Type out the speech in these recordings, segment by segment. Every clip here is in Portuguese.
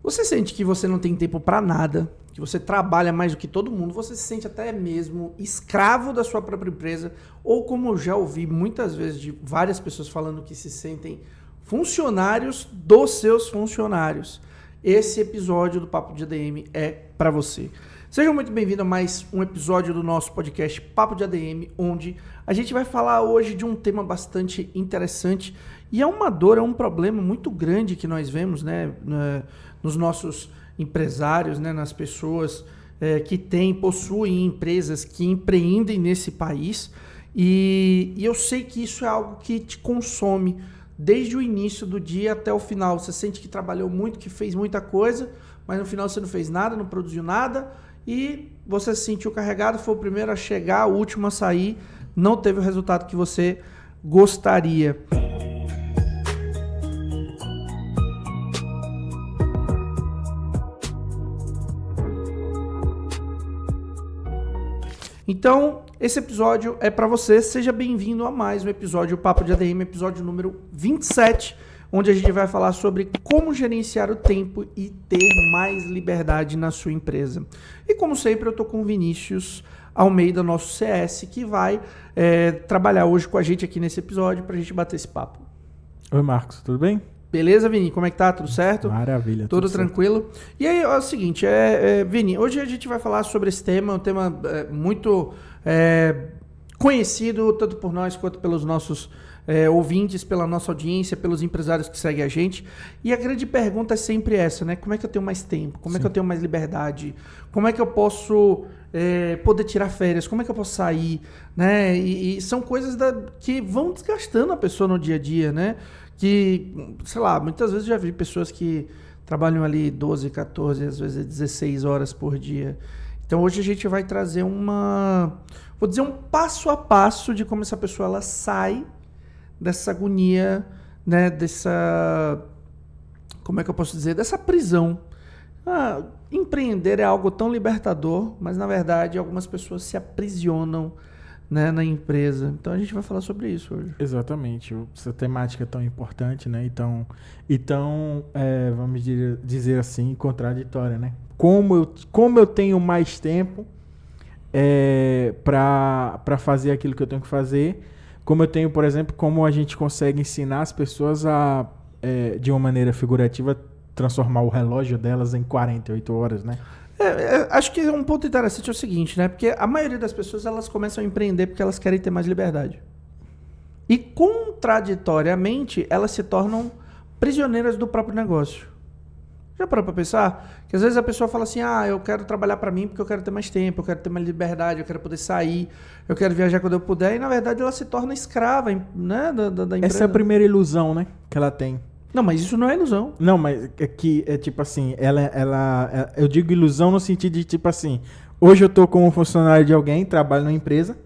Você sente que você não tem tempo para nada, que você trabalha mais do que todo mundo, você se sente até mesmo escravo da sua própria empresa, ou como eu já ouvi muitas vezes de várias pessoas falando que se sentem funcionários dos seus funcionários. Esse episódio do Papo de ADM é para você. Seja muito bem-vindo a mais um episódio do nosso podcast Papo de ADM, onde a gente vai falar hoje de um tema bastante interessante e é uma dor, é um problema muito grande que nós vemos, né, nos nossos empresários, né, nas pessoas que possuem empresas, que empreendem nesse país e eu sei que isso é algo que te consome desde o início do dia até o final. Você sente que trabalhou muito, que fez muita coisa, mas no final você não fez nada, não produziu nada e você se sentiu carregado, foi o primeiro a chegar, o último a sair, não teve o resultado que você gostaria. Então, esse episódio é para você. Seja bem-vindo a mais um episódio do Papo de ADM, episódio número 27, onde a gente vai falar sobre como gerenciar o tempo e ter mais liberdade na sua empresa. E como sempre, eu estou com o Vinícius Almeida, nosso CS, que vai trabalhar hoje com a gente aqui nesse episódio para a gente bater esse papo. Oi, Marcos, tudo bem? Beleza, Vini? Como é que tá? Tudo certo? Maravilha. Tudo tranquilo? Certo. E aí, é o seguinte, Vini, hoje a gente vai falar sobre esse tema, um tema muito conhecido, tanto por nós quanto pelos nossos ouvintes, pela nossa audiência, pelos empresários que seguem a gente. E a grande pergunta é sempre essa, né? Como é que eu tenho mais tempo? Como é que eu tenho mais liberdade? Como é que eu posso poder tirar férias? Como é que eu posso sair? Né? E são coisas que vão desgastando a pessoa no dia a dia, né? Que, sei lá, muitas vezes eu já vi pessoas que trabalham ali 12, 14, às vezes 16 horas por dia. Então hoje a gente vai trazer vou dizer um passo a passo de como essa pessoa ela sai dessa agonia, né, como é que eu posso dizer, dessa prisão. Empreender é algo tão libertador, mas na verdade algumas pessoas se aprisionam, né, na empresa. Então a gente vai falar sobre isso hoje. Exatamente. Essa temática é tão importante, né? Então vamos dizer assim, contraditória, né? Como eu tenho mais tempo para fazer aquilo que eu tenho que fazer, como eu tenho, por exemplo, como a gente consegue ensinar as pessoas a, de uma maneira figurativa, transformar o relógio delas em 48 horas, né? Acho que um ponto interessante é o seguinte, né? Porque a maioria das pessoas elas começam a empreender porque elas querem ter mais liberdade. E contraditoriamente, elas se tornam prisioneiras do próprio negócio. Já parou para pensar? Que às vezes a pessoa fala assim, eu quero trabalhar para mim porque eu quero ter mais tempo, eu quero ter mais liberdade, eu quero poder sair, eu quero viajar quando eu puder. E na verdade ela se torna escrava, né, da empresa. Essa é a primeira ilusão, né, que ela tem. Não, mas isso não é ilusão. Não, mas é que é tipo assim, eu digo ilusão no sentido de tipo assim, hoje eu tô como funcionário de alguém, trabalho numa empresa,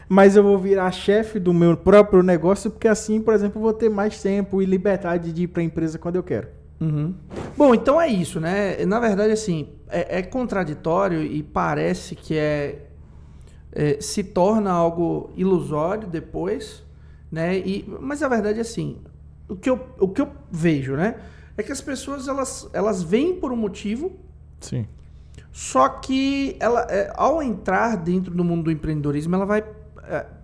mas eu vou virar chefe do meu próprio negócio porque assim, por exemplo, eu vou ter mais tempo e liberdade de ir para a empresa quando eu quero. Uhum. Bom, então é isso, né? Na verdade, assim, é contraditório e parece que se torna algo ilusório depois, né? Mas a verdade é assim, o que eu vejo, né? É que as pessoas, elas vêm por um motivo. Sim. Só que ela, ao entrar dentro do mundo do empreendedorismo, ela vai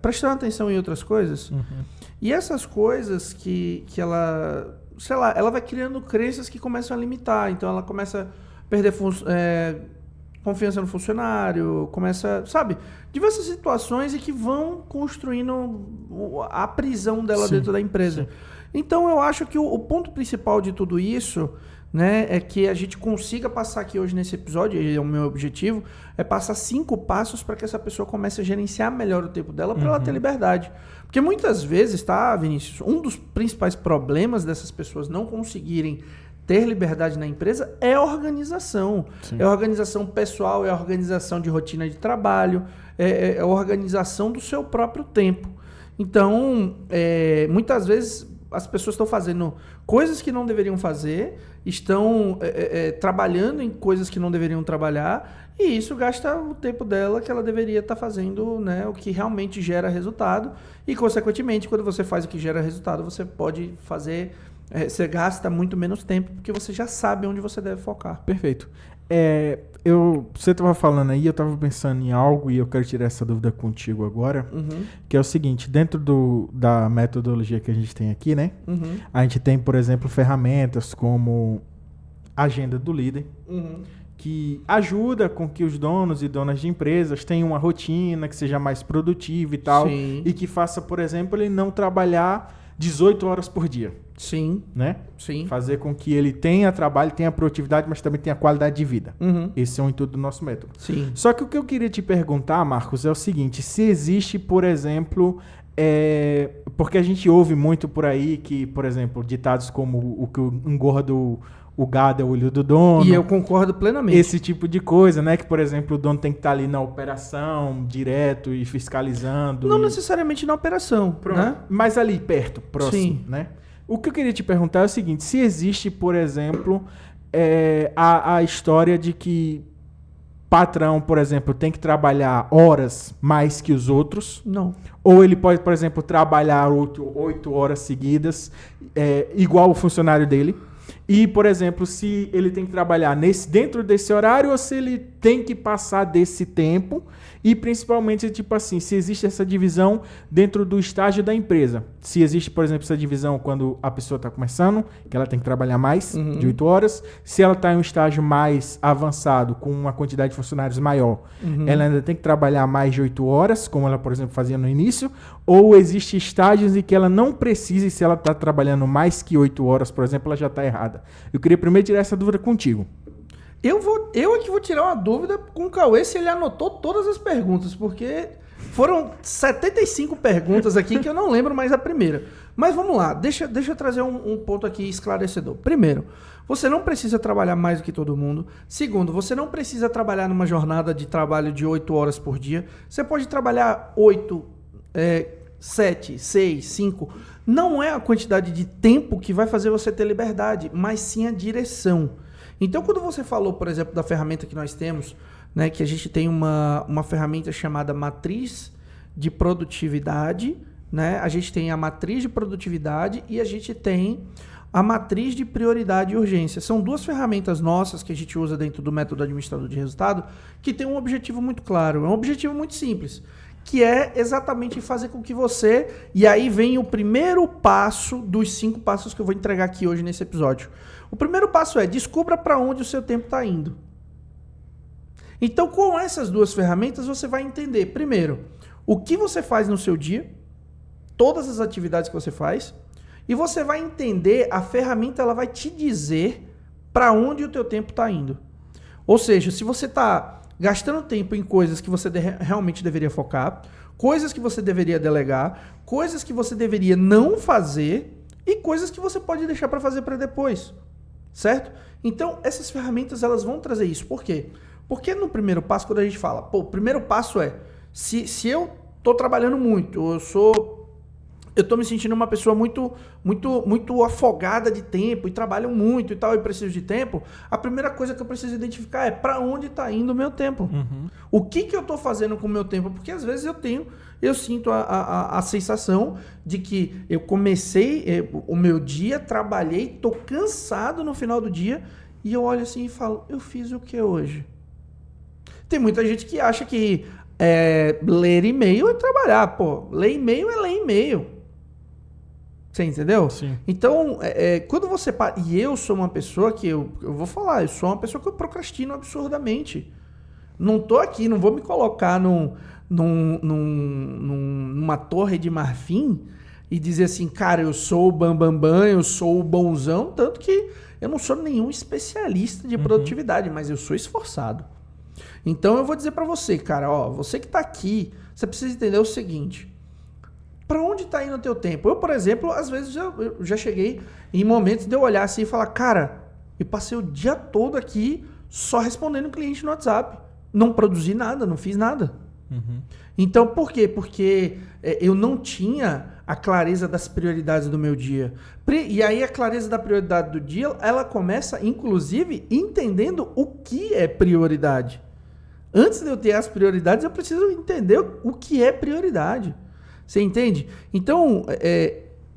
prestando atenção em outras coisas. Uhum. E essas coisas que ela, sei lá, ela vai criando crenças que começam a limitar. Então ela começa a perder confiança no funcionário, começa, sabe? Diversas situações e que vão construindo a prisão dela dentro da empresa. Sim. Então eu acho que o ponto principal de tudo isso, né, é que a gente consiga passar aqui hoje nesse episódio, e é o meu objetivo, é passar 5 passos para que essa pessoa comece a gerenciar melhor o tempo dela para ela ter liberdade. Porque muitas vezes, tá, Vinícius, um dos principais problemas dessas pessoas não conseguirem ter liberdade na empresa é a organização. Sim. É a organização pessoal, é a organização de rotina de trabalho, é a organização do seu próprio tempo. Então, muitas vezes as pessoas estão fazendo coisas que não deveriam fazer, estão trabalhando em coisas que não deveriam trabalhar, e isso gasta o tempo dela que ela deveria estar fazendo, né, o que realmente gera resultado. E, consequentemente, quando você faz o que gera resultado, você pode fazer Você gasta muito menos tempo porque você já sabe onde você deve focar. Perfeito. Você estava falando aí, eu estava pensando em algo e eu quero tirar essa dúvida contigo agora, que é o seguinte, dentro da metodologia que a gente tem aqui, né? A gente tem, por exemplo, ferramentas como a agenda do líder, que ajuda com que os donos e donas de empresas tenham uma rotina que seja mais produtiva e tal, Sim. e que faça, por exemplo, ele não trabalhar 18 horas por dia. Sim. Né? Sim. Fazer com que ele tenha trabalho, tenha produtividade, mas também tenha qualidade de vida. Esse é o intuito do nosso método. Sim. Só que o que eu queria te perguntar, Marcos, é o seguinte, se existe, por exemplo, porque a gente ouve muito por aí que, por exemplo, ditados como o que engorda o gado é o olho do dono. E eu concordo plenamente. Esse tipo de coisa, né? Que, por exemplo, o dono tem que estar ali na operação, direto e fiscalizando. Não necessariamente na operação, né? Mas ali perto, próximo, Sim. né? O que eu queria te perguntar é o seguinte, se existe, por exemplo, a história de que patrão, por exemplo, tem que trabalhar horas mais que os outros. Não. Ou ele pode, por exemplo, trabalhar 8 horas seguidas, igual o funcionário dele. E, por exemplo, se ele tem que trabalhar dentro desse horário ou se ele tem que passar desse tempo. E, principalmente, tipo assim, se existe essa divisão dentro do estágio da empresa. Se existe, por exemplo, essa divisão quando a pessoa está começando, que ela tem que trabalhar mais de 8 horas. Se ela está em um estágio mais avançado, com uma quantidade de funcionários maior, ela ainda tem que trabalhar mais de 8 horas, como ela, por exemplo, fazia no início. Ou existe estágios em que ela não precisa, e se ela está trabalhando mais que 8 horas, por exemplo, ela já está errada. Eu queria primeiro tirar essa dúvida contigo. Eu aqui vou tirar uma dúvida com o Cauê se ele anotou todas as perguntas, porque foram 75 perguntas aqui que eu não lembro mais a primeira. Mas vamos lá, deixa eu trazer um ponto aqui esclarecedor. Primeiro, você não precisa trabalhar mais do que todo mundo. Segundo, você não precisa trabalhar numa jornada de trabalho de 8 horas por dia. Você pode trabalhar 8, 7, 6, 5. Não é a quantidade de tempo que vai fazer você ter liberdade, mas sim a direção. Então, quando você falou, por exemplo, da ferramenta que nós temos, né, que a gente tem uma ferramenta chamada matriz de produtividade, né? A gente tem a matriz de produtividade e a gente tem a matriz de prioridade e urgência. São duas ferramentas nossas que a gente usa dentro do método administrador de resultado que tem um objetivo muito claro, é um objetivo muito simples, que é exatamente fazer com que você... E aí vem o primeiro passo dos 5 passos que eu vou entregar aqui hoje nesse episódio. O primeiro passo é descubra para onde o seu tempo está indo. Então, com essas duas ferramentas, você vai entender, primeiro, o que você faz no seu dia, todas as atividades que você faz, e você vai entender, a ferramenta ela vai te dizer para onde o teu tempo está indo. Ou seja, se você está gastando tempo em coisas que você realmente deveria focar, coisas que você deveria delegar, coisas que você deveria não fazer e coisas que você pode deixar para fazer para depois. Certo? Então, essas ferramentas elas vão trazer isso. Por quê? Porque no primeiro passo, quando a gente fala, o primeiro passo é, se eu estou trabalhando muito, eu estou me sentindo uma pessoa muito afogada de tempo e trabalho muito e tal, e preciso de tempo, a primeira coisa que eu preciso identificar é para onde está indo o meu tempo. O que eu estou fazendo com o meu tempo? Porque às vezes eu sinto a sensação de que eu comecei o meu dia, trabalhei, estou cansado no final do dia e eu olho assim e falo, eu fiz o que hoje? Tem muita gente que acha que ler e-mail é trabalhar. Pô, ler e-mail é ler e-mail. Você entendeu? Sim. Então, quando você... E eu sou uma pessoa que, eu vou falar, eu sou uma pessoa que eu procrastino absurdamente. Não tô aqui, não vou me colocar numa torre de marfim e dizer assim, cara, eu sou o bambambam, eu sou o bonzão, tanto que eu não sou nenhum especialista de produtividade, mas eu sou esforçado. Então eu vou dizer pra você, cara, ó, você que tá aqui, você precisa entender o seguinte, pra onde tá indo o teu tempo? Eu, por exemplo, às vezes eu já cheguei em momentos de eu olhar assim e falar, cara, eu passei o dia todo aqui só respondendo cliente no WhatsApp. Não produzi nada, não fiz nada. Então, por quê? Porque eu não tinha a clareza das prioridades do meu dia. E aí a clareza da prioridade do dia, ela começa, inclusive, entendendo o que é prioridade. Antes de eu ter as prioridades, eu preciso entender o que é prioridade. Você entende? Então,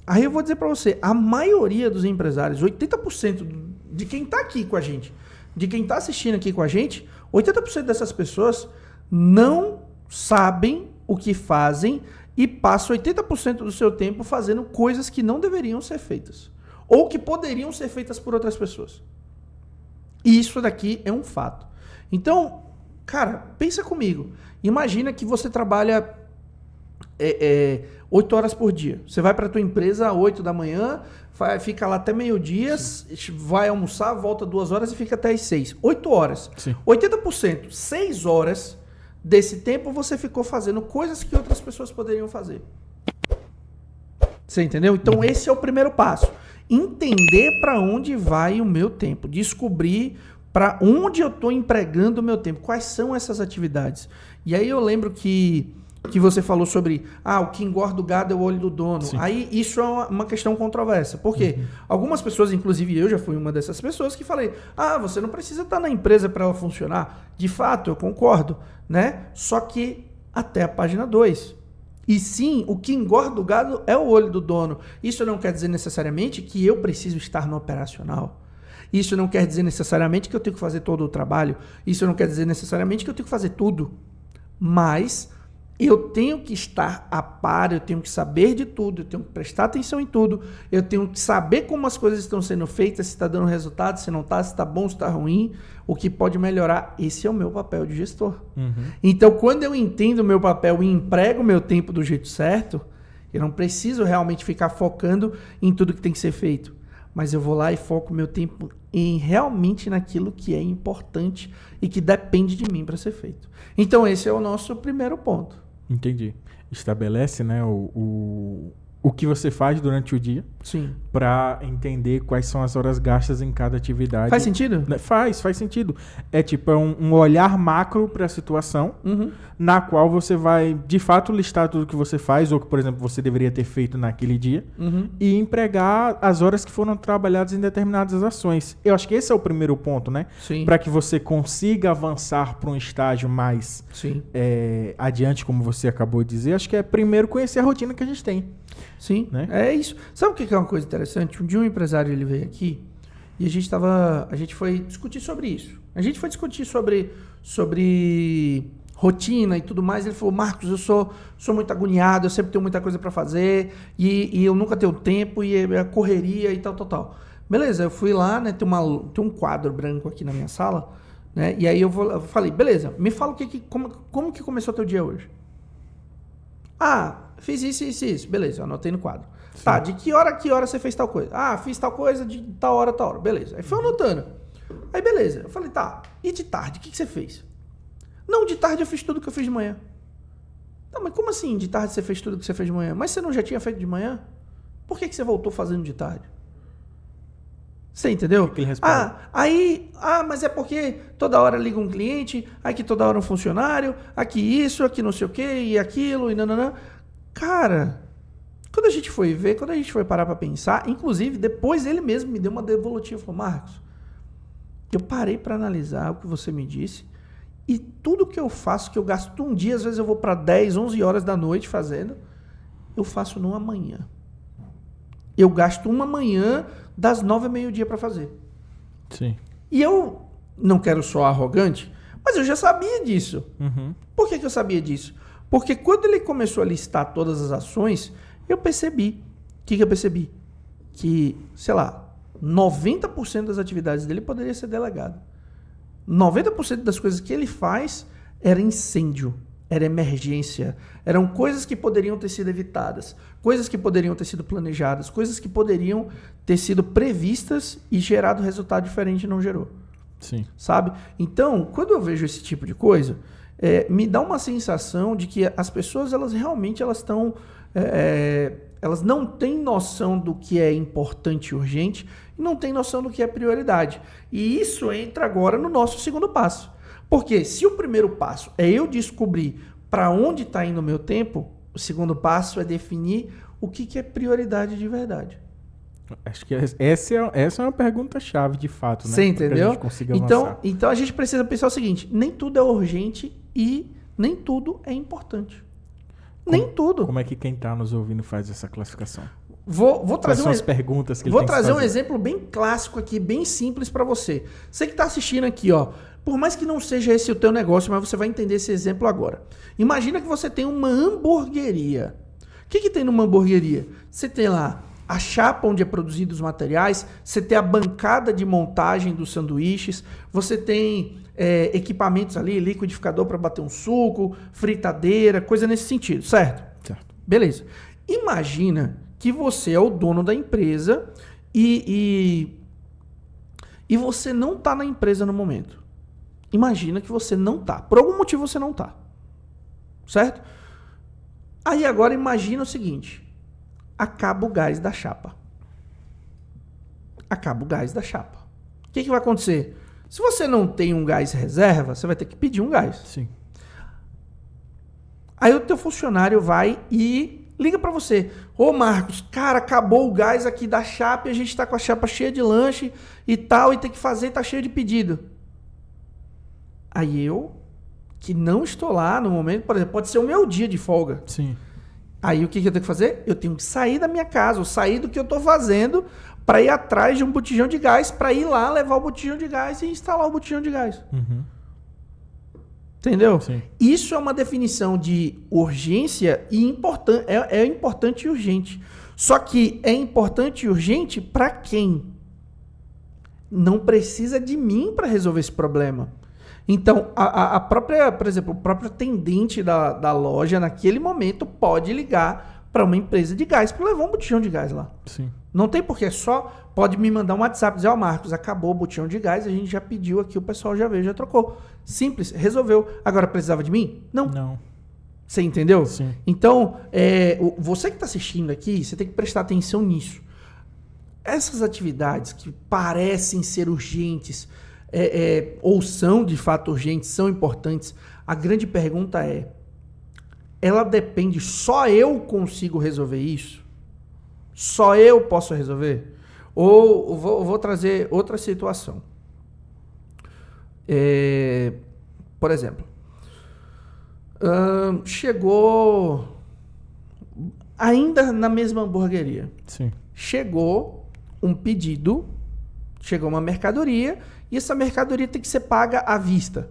Aí eu vou dizer para você, a maioria dos empresários, 80% de quem está aqui com a gente, de quem está assistindo aqui com a gente, 80% dessas pessoas não sabem o que fazem e passam 80% do seu tempo fazendo coisas que não deveriam ser feitas. Ou que poderiam ser feitas por outras pessoas. E isso daqui é um fato. Então, cara, pensa comigo. Imagina que você trabalha 8 horas por dia. Você vai para a tua empresa às 8 da manhã, fica lá até meio-dia, vai almoçar, volta 2 horas e fica até às 6. 8 horas. Sim. 80%, 6 horas desse tempo você ficou fazendo coisas que outras pessoas poderiam fazer. Você entendeu? Então esse é o primeiro passo. Entender para onde vai o meu tempo. Descobrir para onde eu estou empregando o meu tempo. Quais são essas atividades? E aí eu lembro que você falou sobre o que engorda o gado é o olho do dono. Sim. Aí isso é uma questão controversa. Por quê? Algumas pessoas, inclusive eu já fui uma dessas pessoas que falei, você não precisa estar na empresa para ela funcionar. De fato, eu concordo, né? Só que até a página 2. E sim, o que engorda o gado é o olho do dono. Isso não quer dizer necessariamente que eu preciso estar no operacional. Isso não quer dizer necessariamente que eu tenho que fazer todo o trabalho. Isso não quer dizer necessariamente que eu tenho que fazer tudo. Mas eu tenho que estar a par, eu tenho que saber de tudo, eu tenho que prestar atenção em tudo, eu tenho que saber como as coisas estão sendo feitas, se está dando resultado, se não está, se está bom, se está ruim, o que pode melhorar. Esse é o meu papel de gestor. Então, quando eu entendo o meu papel e emprego o meu tempo do jeito certo, eu não preciso realmente ficar focando em tudo que tem que ser feito, mas eu vou lá e foco meu tempo realmente naquilo que é importante e que depende de mim para ser feito. Então, esse é o nosso primeiro ponto. Entendi. Estabelece, né, o que você faz durante o dia. Sim. Para entender quais são as horas gastas em cada atividade. Faz sentido? Faz sentido. É tipo um olhar macro para a situação, na qual você vai, de fato, listar tudo que você faz, ou que, por exemplo, você deveria ter feito naquele dia, e empregar as horas que foram trabalhadas em determinadas ações. Eu acho que esse é o primeiro ponto, né? Sim. Para que você consiga avançar para um estágio mais adiante, como você acabou de dizer. Acho que é primeiro conhecer a rotina que a gente tem. Sim, né? É isso. Sabe o que é uma coisa interessante? Um dia um empresário ele veio aqui e a gente foi discutir sobre isso. A gente foi discutir sobre rotina e tudo mais. Ele falou, Marcos, eu sou muito agoniado, eu sempre tenho muita coisa para fazer e eu nunca tenho tempo e a correria e tal. Beleza, eu fui lá, né? Tem um quadro branco aqui na minha sala, né? E aí eu falei, beleza, me fala como que começou o teu dia hoje? Fiz isso. Beleza, eu anotei no quadro. Sim. Tá, de que hora a que hora você fez tal coisa? Fiz tal coisa de tal hora. Beleza. Aí foi anotando. Aí beleza. Eu falei, tá, e de tarde, o que você fez? Não, de tarde eu fiz tudo que eu fiz de manhã. Tá, mas como assim de tarde você fez tudo que você fez de manhã? Mas você não já tinha feito de manhã? Por que você voltou fazendo de tarde? Você entendeu? O que ele responde? Mas é porque toda hora liga um cliente, aqui toda hora um funcionário, aqui isso, aqui não sei o quê, e aquilo, e nananã. Cara, quando a gente foi parar para pensar, inclusive depois ele mesmo me deu uma devolutiva, falou, Marcos, eu parei para analisar o que você me disse e tudo que eu faço, que eu gasto um dia, às vezes eu vou para 10, 11 horas da noite fazendo, eu faço numa manhã. Eu gasto uma manhã das 9 ao meio-dia para fazer. Sim. E eu não quero soar arrogante, mas eu já sabia disso. Por que eu sabia disso? Porque quando ele começou a listar todas as ações, eu percebi. O que eu percebi? Que, 90% das atividades dele poderia ser delegado. 90% das coisas que ele faz era incêndio, era emergência, eram coisas que poderiam ter sido evitadas, coisas que poderiam ter sido planejadas, coisas que poderiam ter sido previstas e gerado resultado diferente e não gerou. Sim. Sabe? Então, quando eu vejo esse tipo de coisa, me dá uma sensação de que as pessoas, elas realmente estão... elas não têm noção do que é importante e urgente e não têm noção do que é prioridade. E isso entra agora no nosso segundo passo. Porque se o primeiro passo é eu descobrir para onde está indo o meu tempo, o segundo passo é definir o que é prioridade de verdade. Acho que essa é uma pergunta-chave, de fato, né? Você entendeu? Pra gente conseguir avançar. Então a gente precisa pensar o seguinte, nem tudo é urgente e nem tudo é importante. Nem tudo. Como é que quem está nos ouvindo faz essa classificação? Vou trazer Quais são as perguntas que ele Vou tem que trazer um fazer? exemplo bem clássico aqui, bem simples para você. Você que está assistindo aqui, ó, por mais que não seja esse o teu negócio, mas você vai entender esse exemplo agora. Imagina que você tem uma hamburgueria. O que tem numa hamburgueria? Você tem lá a chapa onde é produzido os materiais, você tem a bancada de montagem dos sanduíches, você tem equipamentos ali, liquidificador para bater um suco, fritadeira, coisa nesse sentido, certo? Certo. Beleza. Imagina que você é o dono da empresa e você não está na empresa no momento. Imagina que você não está. Por algum motivo você não está. Certo? Aí agora imagina o seguinte. Acaba o gás da chapa. Acaba o gás da chapa. O que vai acontecer? Se você não tem um gás reserva, você vai ter que pedir um gás. Sim. Aí o teu funcionário vai e liga pra você. Ô Marcos, cara, acabou o gás aqui da chapa e a gente tá com a chapa cheia de lanche e tal, e tem que fazer, tá cheio de pedido. Aí eu, que não estou lá no momento, por exemplo, pode ser o meu dia de folga. Sim. Aí o que eu tenho que fazer? Eu tenho que sair da minha casa, ou sair do que eu tô fazendo para ir atrás de um botijão de gás, para ir lá levar o botijão de gás e instalar o botijão de gás. Uhum. Entendeu? Sim. Isso é uma definição de urgência e é importante e urgente. Só que é importante e urgente para quem? Não precisa de mim para resolver esse problema. Então, a própria, por exemplo, o próprio atendente da loja, naquele momento, pode ligar para uma empresa de gás para levar um botijão de gás lá. Sim. Não tem porquê, só pode me mandar um WhatsApp, dizer, Marcos, acabou o botijão de gás, a gente já pediu aqui, o pessoal já veio, já trocou. Simples, resolveu. Agora, precisava de mim? Não. Você entendeu? Sim. Então, você que está assistindo aqui, você tem que prestar atenção nisso. Essas atividades que parecem ser urgentes, ou são de fato urgentes, são importantes, a grande pergunta é, ela depende, só eu consigo resolver isso? Só eu posso resolver? Ou vou trazer outra situação. Por exemplo, chegou, ainda na mesma hamburgueria, Sim. chegou um pedido, chegou uma mercadoria, e essa mercadoria tem que ser paga à vista.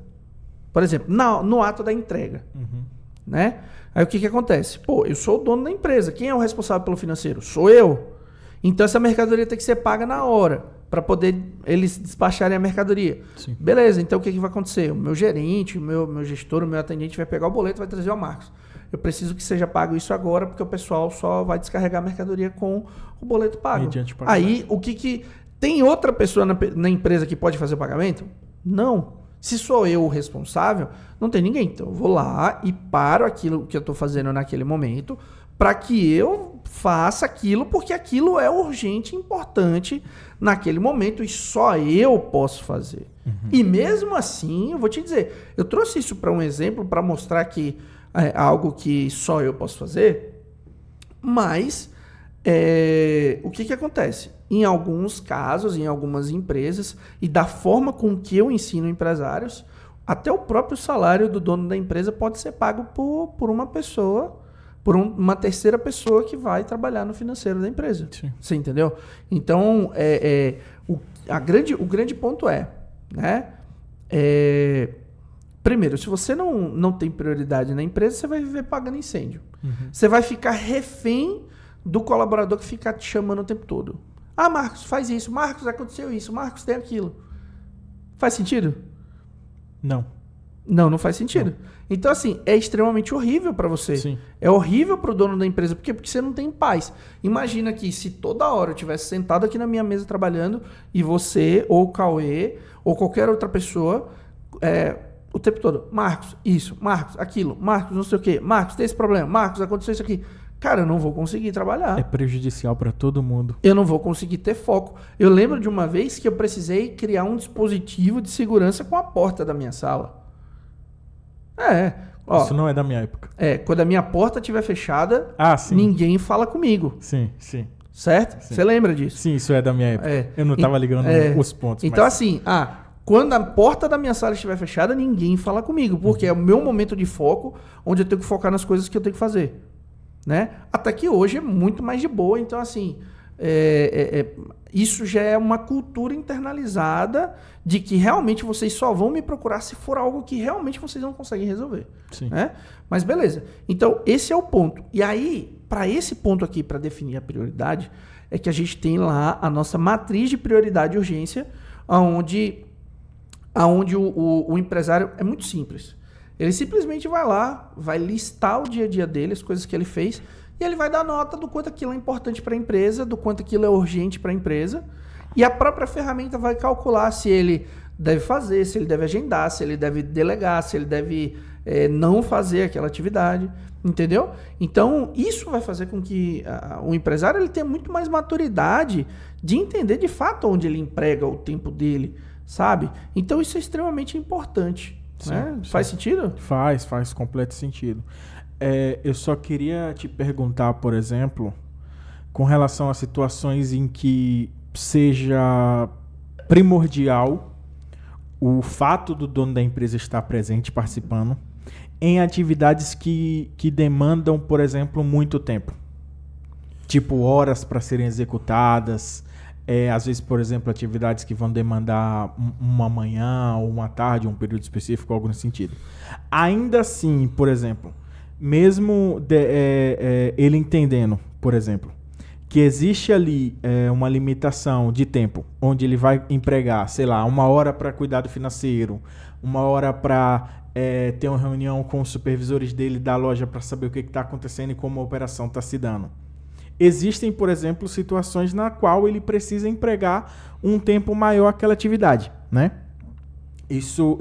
Por exemplo, no ato da entrega. Uhum. Né? Aí o que acontece? Pô, eu sou o dono da empresa. Quem é o responsável pelo financeiro? Sou eu. Então essa mercadoria tem que ser paga na hora, para poder eles despacharem a mercadoria. Sim. Beleza, então o que vai acontecer? O meu gerente, o meu gestor, o meu atendente vai pegar o boleto e vai trazer ao Marcos. Eu preciso que seja pago isso agora, porque o pessoal só vai descarregar a mercadoria com o boleto pago. Aí, o que tem outra pessoa na empresa que pode fazer o pagamento? Não. Se sou eu o responsável, não tem ninguém. Então eu vou lá e paro aquilo que eu estou fazendo naquele momento para que eu faça aquilo, porque aquilo é urgente e importante naquele momento e só eu posso fazer. Uhum. E mesmo assim, eu vou te dizer, eu trouxe isso para um exemplo para mostrar que é algo que só eu posso fazer, mas o que acontece? Em alguns casos, em algumas empresas, e da forma com que eu ensino empresários, até o próprio salário do dono da empresa pode ser pago por uma pessoa, por uma terceira pessoa que vai trabalhar no financeiro da empresa. Sim. Você entendeu? Então, o grande ponto né? Primeiro, se você não tem prioridade na empresa, você vai viver pagando incêndio. Uhum. Você vai ficar refém do colaborador que fica te chamando o tempo todo. Ah, Marcos, faz isso. Marcos, aconteceu isso. Marcos, tem aquilo. Faz sentido? Não faz sentido. Não. Então, assim, é extremamente horrível para você. Sim. É horrível para o dono da empresa. Por quê? Porque você não tem paz. Imagina que se toda hora eu estivesse sentado aqui na minha mesa trabalhando e você, ou o Cauê, ou qualquer outra pessoa, o tempo todo, Marcos, isso, Marcos, aquilo, Marcos, não sei o quê, Marcos, tem esse problema, Marcos, aconteceu isso aqui. Cara, eu não vou conseguir trabalhar. É prejudicial para todo mundo. Eu não vou conseguir ter foco. Eu lembro de uma vez que eu precisei criar um dispositivo de segurança com a porta da minha sala. Isso não é da minha época. Quando a minha porta estiver fechada, sim. Ninguém fala comigo. Sim. Certo? Você lembra disso? Sim, isso é da minha época. Eu não estava ligando os pontos. Então, assim, quando a porta da minha sala estiver fechada, ninguém fala comigo, porque é o meu momento de foco, onde eu tenho que focar nas coisas que eu tenho que fazer. né? Até que hoje é muito mais de boa. Então, assim, isso já é uma cultura internalizada de que realmente vocês só vão me procurar se for algo que realmente vocês não conseguem resolver. Sim. Né? Mas beleza. Então, esse é o ponto. E aí, para esse ponto aqui, para definir a prioridade, é que a gente tem lá a nossa matriz de prioridade e urgência, onde o empresário é muito simples. Ele simplesmente vai lá, vai listar o dia a dia dele, as coisas que ele fez, e ele vai dar nota do quanto aquilo é importante para a empresa, do quanto aquilo é urgente para a empresa, e a própria ferramenta vai calcular se ele deve fazer, se ele deve agendar, se ele deve delegar, se ele deve não fazer aquela atividade, entendeu? Então, isso vai fazer com que o empresário ele tenha muito mais maturidade de entender de fato onde ele emprega o tempo dele, sabe? Então, isso é extremamente importante. Sim, né? sim. Faz sentido? Faz completo sentido. Eu só queria te perguntar, por exemplo, com relação a situações em que seja primordial o fato do dono da empresa estar presente, participando, em atividades que demandam, por exemplo, muito tempo. Tipo, horas para serem executadas. Às vezes, por exemplo, atividades que vão demandar uma manhã, ou uma tarde, um período específico, algo nesse sentido. Ainda assim, por exemplo, mesmo ele entendendo, por exemplo, que existe ali uma limitação de tempo, onde ele vai empregar, sei lá, 1 hora para cuidar do financeiro, 1 hora para ter uma reunião com os supervisores dele da loja para saber o que está acontecendo e como a operação está se dando. Existem, por exemplo, situações na qual ele precisa empregar um tempo maior aquela atividade, né? Isso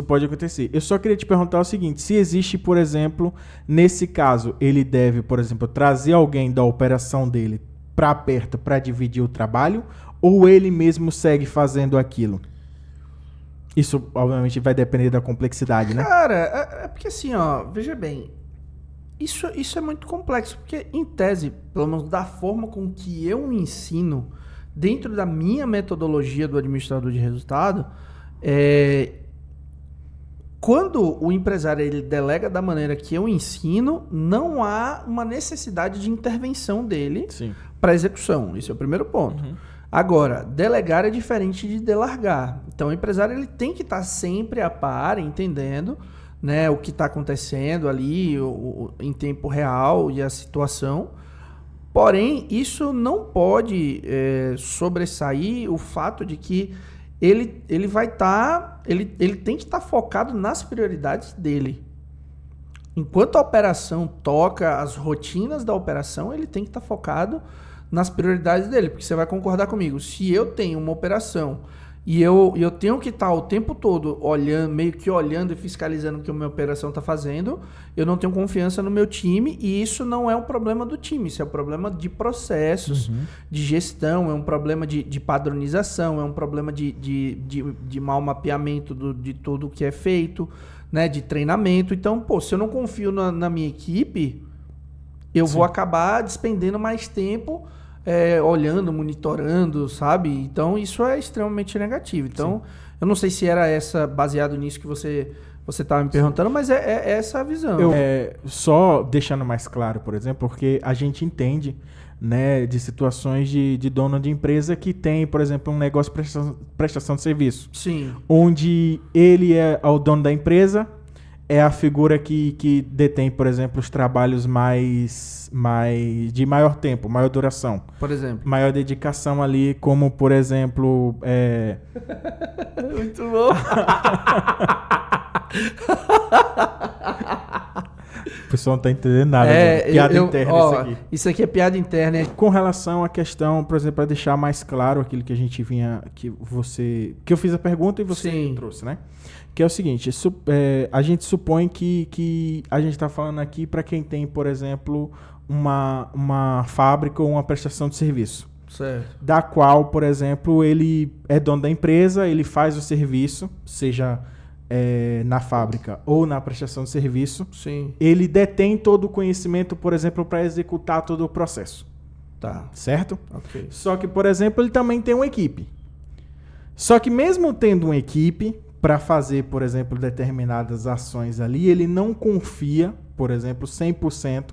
pode acontecer. Eu só queria te perguntar o seguinte, se existe, por exemplo, nesse caso, ele deve, por exemplo, trazer alguém da operação dele para perto para dividir o trabalho, ou ele mesmo segue fazendo aquilo? Isso, obviamente, vai depender da complexidade, né? Cara, é porque assim, ó, veja bem, isso é muito complexo, porque em tese, pelo menos da forma com que eu ensino, dentro da minha metodologia do administrador de resultado, quando o empresário ele delega da maneira que eu ensino, não há uma necessidade de intervenção dele para execução. Esse é o primeiro ponto. Uhum. Agora, delegar é diferente de delargar. Então, o empresário ele tem que estar sempre a par, entendendo, né, o que está acontecendo ali em tempo real e a situação. Porém, isso não pode sobressair o fato de que ele vai estar... Ele tem que estar focado nas prioridades dele. Enquanto a operação toca as rotinas da operação, ele tem que estar focado nas prioridades dele. Porque você vai concordar comigo. Se eu tenho uma operação e eu tenho que estar o tempo todo meio que olhando e fiscalizando o que a minha operação está fazendo, eu não tenho confiança no meu time, e isso não é um problema do time, isso é um problema de processos, de gestão, é um problema de padronização, é um problema de mau mapeamento de tudo o que é feito, né, de treinamento. Então, se eu não confio na minha equipe, eu vou acabar despendendo mais tempo olhando, monitorando, sabe? Então, isso é extremamente negativo. Então, eu não sei se era baseado nisso que você estava me perguntando, mas é essa a visão. Só deixando mais claro, por exemplo, porque a gente entende, né, de situações de dono de empresa que tem, por exemplo, um negócio de prestação de serviço. Sim. Onde ele é o dono da empresa, é a figura que detém, por exemplo, os trabalhos de maior tempo, maior duração. Por exemplo. Maior dedicação ali, como, por exemplo... Muito bom. O pessoal não tá entendendo nada. Piada interna isso aqui. Isso aqui é piada interna. Com relação à questão, por exemplo, para deixar mais claro aquilo que a gente vinha... Que eu fiz a pergunta e você trouxe, né? Que é o seguinte, a gente supõe que a gente está falando aqui para quem tem, por exemplo, uma fábrica ou uma prestação de serviço. Certo. Da qual, por exemplo, ele é dono da empresa, ele faz o serviço, seja na fábrica ou na prestação de serviço. Sim. Ele detém todo o conhecimento, por exemplo, para executar todo o processo. Tá. Certo? Ok. Só que, por exemplo, ele também tem uma equipe. Só que mesmo tendo uma equipe, para fazer, por exemplo, determinadas ações ali, ele não confia, por exemplo, 100%,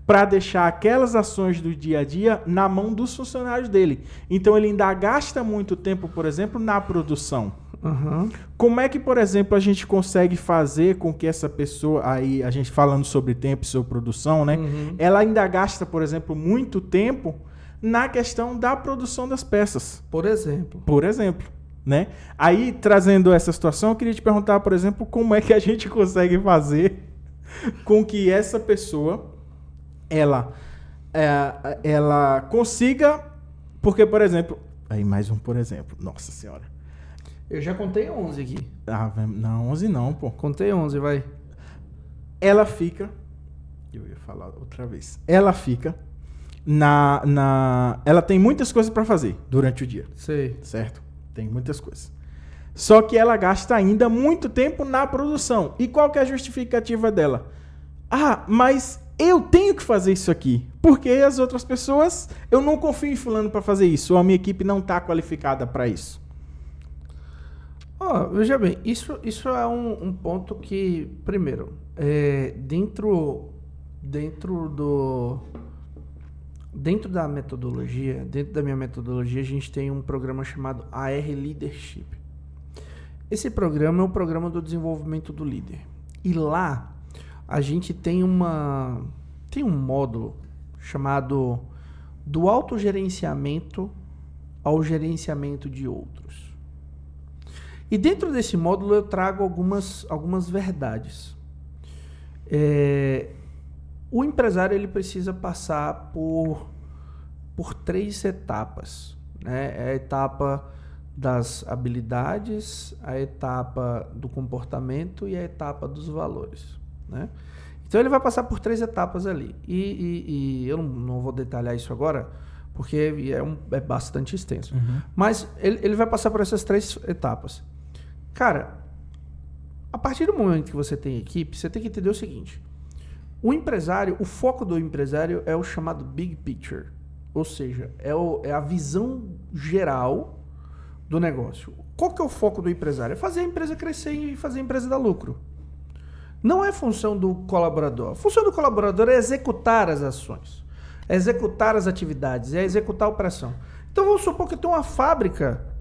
para deixar aquelas ações do dia a dia na mão dos funcionários dele. Então, ele ainda gasta muito tempo, por exemplo, na produção. Uhum. Como é que, por exemplo, a gente consegue fazer com que essa pessoa, aí a gente falando sobre tempo e sobre produção, né? Ela ainda gasta, por exemplo, muito tempo na questão da produção das peças. Por exemplo. Por exemplo, né? Aí, trazendo essa situação, eu queria te perguntar, por exemplo, como é que a gente consegue fazer com que essa pessoa, ela consiga... Porque, por exemplo... Aí, mais um, por exemplo. Nossa Senhora. Eu já contei 11 aqui. Ah, não, 11 não, pô. Contei 11, vai. Ela fica... Eu ia falar outra vez. Ela fica ela tem muitas coisas para fazer durante o dia. Sei. Certo? Tem muitas coisas. Só que ela gasta ainda muito tempo na produção. E qual que é a justificativa dela? Ah, mas eu tenho que fazer isso aqui. Porque as outras pessoas, eu não confio em fulano para fazer isso. Ou a minha equipe não está qualificada para isso. Veja bem, isso é um ponto que, primeiro, dentro da metodologia, dentro da minha metodologia, a gente tem um programa chamado AR Leadership. Esse programa é o programa do desenvolvimento do líder. E lá, a gente tem um módulo chamado do autogerenciamento ao gerenciamento de outros. E dentro desse módulo eu trago algumas verdades. O empresário ele precisa passar por 3 etapas, né? É a etapa das habilidades, a etapa do comportamento e a etapa dos valores, né? Então ele vai passar por 3 etapas ali. E eu não vou detalhar isso agora, porque é bastante extenso. Uhum. Mas ele vai passar por essas 3 etapas. Cara, a partir do momento que você tem equipe, você tem que entender o seguinte. O foco do empresário é o chamado big picture. Ou seja, é a visão geral do negócio. Qual que é o foco do empresário? É fazer a empresa crescer e fazer a empresa dar lucro. Não é função do colaborador. A função do colaborador é executar as ações, é executar as atividades, é executar a operação. Então vamos supor que eu tenho uma fábrica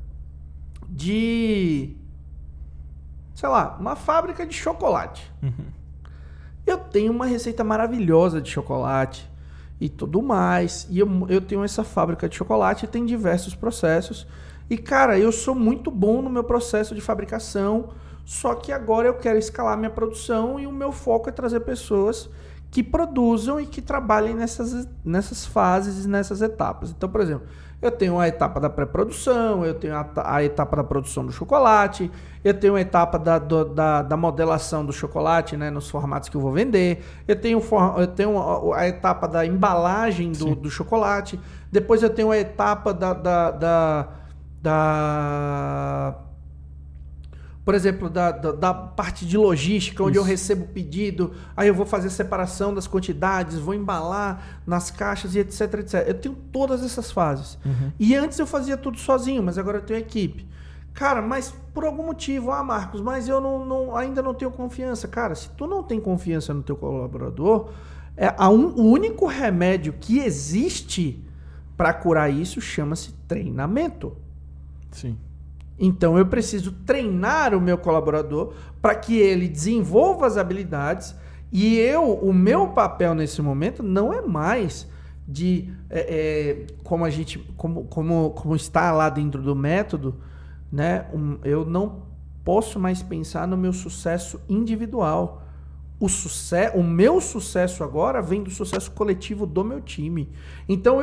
uma fábrica de chocolate. Uhum. Eu tenho uma receita maravilhosa de chocolate e tudo mais. E eu tenho essa fábrica de chocolate e tem diversos processos. E, cara, eu sou muito bom no meu processo de fabricação, só que agora eu quero escalar minha produção e o meu foco é trazer pessoas que produzam e que trabalhem nessas fases e nessas etapas. Então, por exemplo, eu tenho a etapa da pré-produção, eu tenho a etapa da produção do chocolate, eu tenho a etapa da modelação do chocolate, né, nos formatos que eu vou vender, eu tenho a etapa da embalagem do chocolate, depois eu tenho a etapa por exemplo, da parte de logística, onde eu recebo o pedido, aí eu vou fazer a separação das quantidades, vou embalar nas caixas e etc, etc. Eu tenho todas essas fases. Uhum. E antes eu fazia tudo sozinho, mas agora eu tenho equipe. Cara, mas por algum motivo, Marcos, mas eu ainda não tenho confiança. Cara, se tu não tem confiança no teu colaborador, o único remédio que existe para curar isso chama-se treinamento. Sim. Então, eu preciso treinar o meu colaborador para que ele desenvolva as habilidades e o meu papel nesse momento não é mais de, como está lá dentro do método, né? Eu não posso mais pensar no meu sucesso individual. O meu sucesso agora vem do sucesso coletivo do meu time. Então,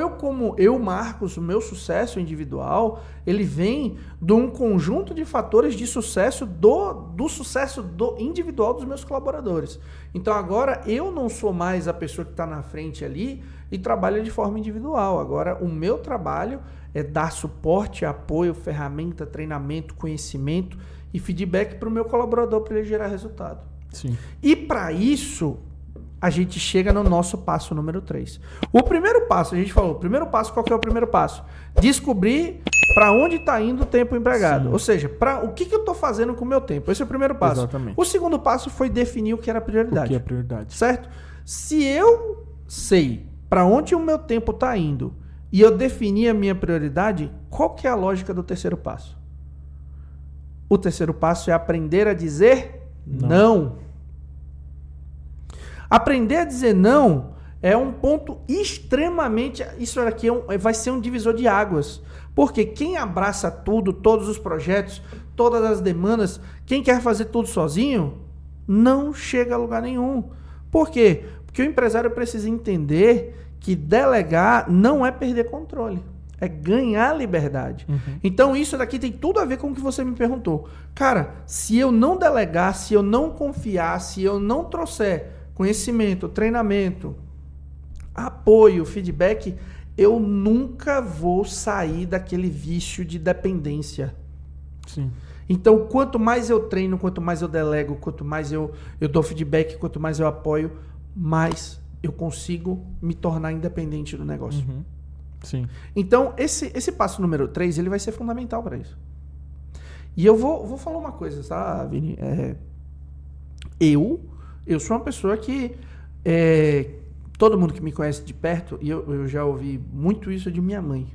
Marcos, o meu sucesso individual, ele vem de um conjunto de fatores de sucesso do sucesso individual dos meus colaboradores. Então, agora, eu não sou mais a pessoa que está na frente ali e trabalha de forma individual. Agora, o meu trabalho é dar suporte, apoio, ferramenta, treinamento, conhecimento e feedback para o meu colaborador para ele gerar resultado. Sim. E para isso, a gente chega no nosso passo número 3. O primeiro passo, a gente falou, o primeiro passo, qual que é o primeiro passo? Descobrir para onde está indo o tempo empregado. Sim. Ou seja, o que eu estou fazendo com o meu tempo. Esse é o primeiro passo. Exatamente. O segundo passo foi definir o que era prioridade. O que é prioridade. Certo? Se eu sei para onde o meu tempo está indo e eu definir a minha prioridade, qual que é a lógica do terceiro passo? O terceiro passo é aprender a dizer não. Aprender a dizer não é um ponto extremamente... Isso aqui vai ser um divisor de águas. Porque quem abraça tudo, todos os projetos, todas as demandas, quem quer fazer tudo sozinho, não chega a lugar nenhum. Por quê? Porque o empresário precisa entender que delegar não é perder controle. É ganhar liberdade. Então isso daqui tem tudo a ver com o que você me perguntou. Cara, se eu não delegar, se eu não confiar, se eu não trouxer conhecimento, treinamento, apoio, feedback, eu nunca vou sair daquele vício de dependência. Sim. Então, quanto mais eu treino, quanto mais eu delego, quanto mais eu dou feedback, quanto mais eu apoio, mais eu consigo me tornar independente do negócio. Sim. Então, esse passo número 3, ele vai ser fundamental para isso. E eu vou falar uma coisa, tá, Vini? Eu sou uma pessoa que... todo mundo que me conhece de perto, e eu já ouvi muito isso de minha mãe.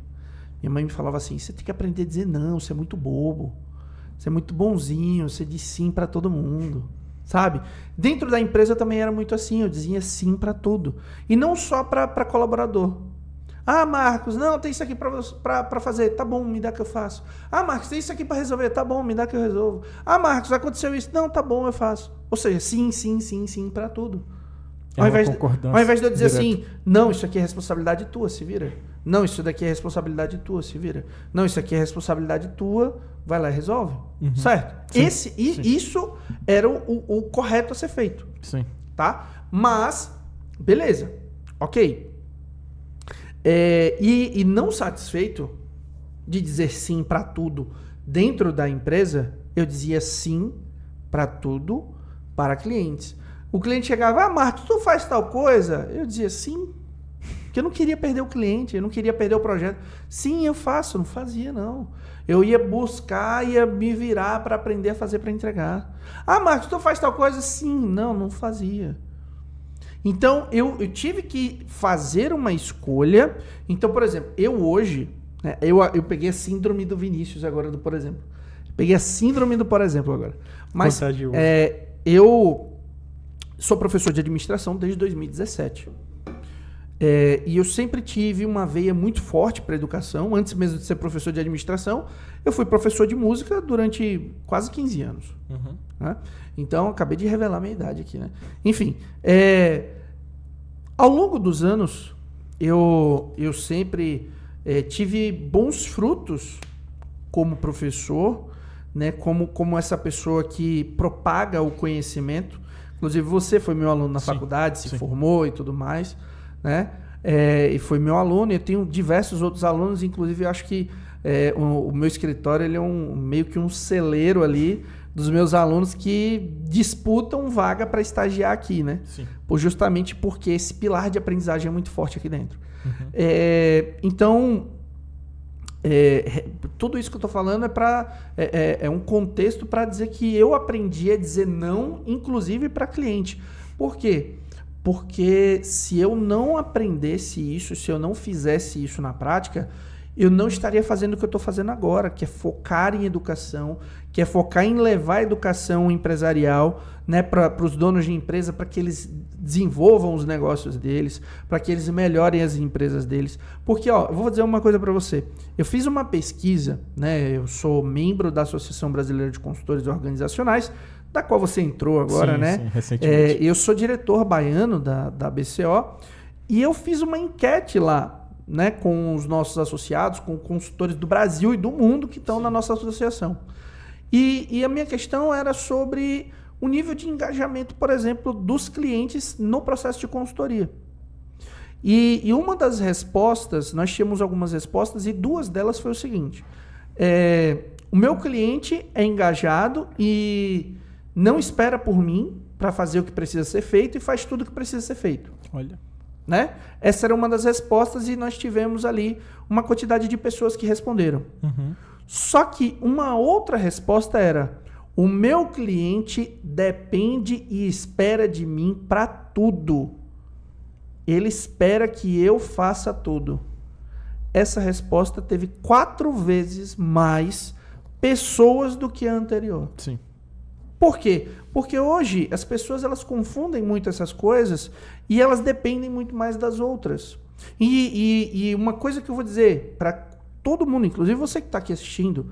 Minha mãe me falava assim, você tem que aprender a dizer não, você é muito bobo. Você é muito bonzinho, você diz sim para todo mundo. Sabe? Dentro da empresa também era muito assim, eu dizia sim para tudo. E não só para colaborador. Ah, Marcos, não, tem isso aqui para fazer. Tá bom, me dá que eu faço. Ah, Marcos, tem isso aqui para resolver. Tá bom, me dá que eu resolvo. Ah, Marcos, aconteceu isso. Não, tá bom, eu faço. Ou seja, sim, sim, sim, sim para tudo. Ao invés de eu dizer assim, não, isso aqui é responsabilidade tua, se vira. Não, isso daqui é responsabilidade tua, se vira. Não, isso aqui é responsabilidade tua, vai lá e resolve. Certo? Sim. Isso era o correto a ser feito. Sim. Tá? Mas, beleza. Ok. E não satisfeito de dizer sim para tudo dentro da empresa, eu dizia sim para tudo para clientes. O cliente chegava, Marcos, tu faz tal coisa? Eu dizia sim, porque eu não queria perder o cliente, eu não queria perder o projeto. Sim, eu faço, não fazia não. Eu ia buscar, ia me virar para aprender a fazer para entregar. Ah, Marcos, tu faz tal coisa? Sim, não fazia. Então, eu tive que fazer uma escolha. Então, por exemplo, eu hoje, né, eu peguei a síndrome do Vinícius agora, por exemplo. Peguei a síndrome do por exemplo agora. Mas eu sou professor de administração desde 2017. E eu sempre tive uma veia muito forte para educação. Antes mesmo de ser professor de administração, eu fui professor de música durante quase 15 anos. Né? Então, acabei de revelar minha idade aqui. Né? Enfim, ao longo dos anos, eu sempre tive bons frutos como professor, né? Como essa pessoa que propaga o conhecimento. Inclusive, você foi meu aluno na faculdade, se formou e tudo mais, né? E foi meu aluno. Eu tenho diversos outros alunos, inclusive eu acho que o meu escritório ele é meio que um celeiro ali dos meus alunos que disputam vaga para estagiar aqui, né? Sim. Justamente porque esse pilar de aprendizagem é muito forte aqui dentro. Então, tudo isso que eu estou falando é um contexto para dizer que eu aprendi a dizer não, inclusive para cliente. Por quê? Porque se eu não aprendesse isso, se eu não fizesse isso na prática, eu não estaria fazendo o que eu estou fazendo agora, que é focar em educação, que é focar em levar a educação empresarial, né, para os donos de empresa, para que eles desenvolvam os negócios deles, para que eles melhorem as empresas deles. Porque, eu vou dizer uma coisa para você. Eu fiz uma pesquisa, né, eu sou membro da Associação Brasileira de Consultores Organizacionais, da qual você entrou agora, né? Sim, recentemente. Eu sou diretor baiano da BCO e eu fiz uma enquete lá, né, com os nossos associados, com consultores do Brasil e do mundo que estão na nossa associação. E a minha questão era sobre o nível de engajamento, por exemplo, dos clientes no processo de consultoria. E uma das respostas, nós tínhamos algumas respostas e duas delas foi o seguinte: o meu cliente é engajado e não espera por mim para fazer o que precisa ser feito e faz tudo o que precisa ser feito. Olha. né? Essa era uma das respostas e nós tivemos ali uma quantidade de pessoas que responderam. Só que uma outra resposta era: o meu cliente depende e espera de mim para tudo. Ele espera que eu faça tudo. Essa resposta teve 4 vezes mais pessoas do que a anterior. Sim. Por quê? Porque hoje as pessoas elas confundem muito essas coisas e elas dependem muito mais das outras. E uma coisa que eu vou dizer para todo mundo, inclusive você que está aqui assistindo,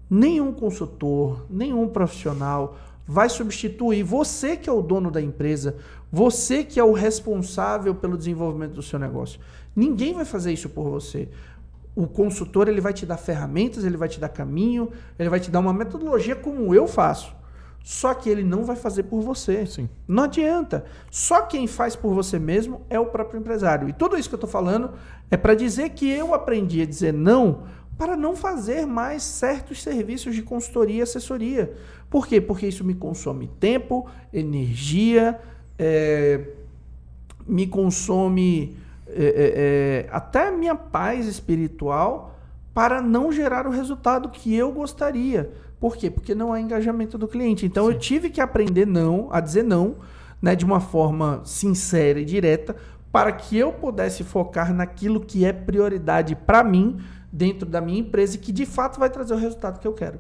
nenhum consultor, nenhum profissional vai substituir você que é o dono da empresa, você que é o responsável pelo desenvolvimento do seu negócio. Ninguém vai fazer isso por você. O consultor ele vai te dar ferramentas, ele vai te dar caminho, ele vai te dar uma metodologia como eu faço. Só que ele não vai fazer por você. Sim. Não adianta. Só quem faz por você mesmo é o próprio empresário. E tudo isso que eu estou falando é para dizer que eu aprendi a dizer não para não fazer mais certos serviços de consultoria e assessoria. Por quê? Porque isso me consome tempo, energia, me consome até minha paz espiritual para não gerar o resultado que eu gostaria. Por quê? Porque não há engajamento do cliente. Então, Sim. eu tive que aprender a dizer não, né, de uma forma sincera e direta, para que eu pudesse focar naquilo que é prioridade para mim, dentro da minha empresa, e que de fato vai trazer o resultado que eu quero.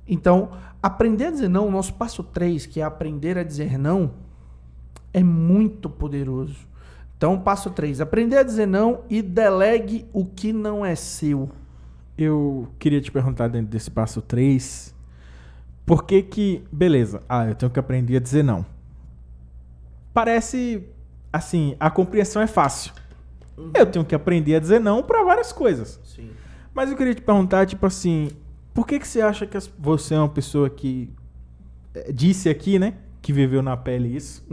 Então, aprender a dizer não, o nosso passo 3, que é aprender a dizer não, é muito poderoso. Então, passo 3, aprender a dizer não e delegue o que não é seu. Eu queria te perguntar dentro desse passo 3, por que beleza, eu tenho que aprender a dizer não. Parece, assim, a compreensão é fácil. Eu tenho que aprender a dizer não para várias coisas. Sim. Mas eu queria te perguntar, tipo assim, por que você acha que você é uma pessoa que disse aqui, né, que viveu na pele isso?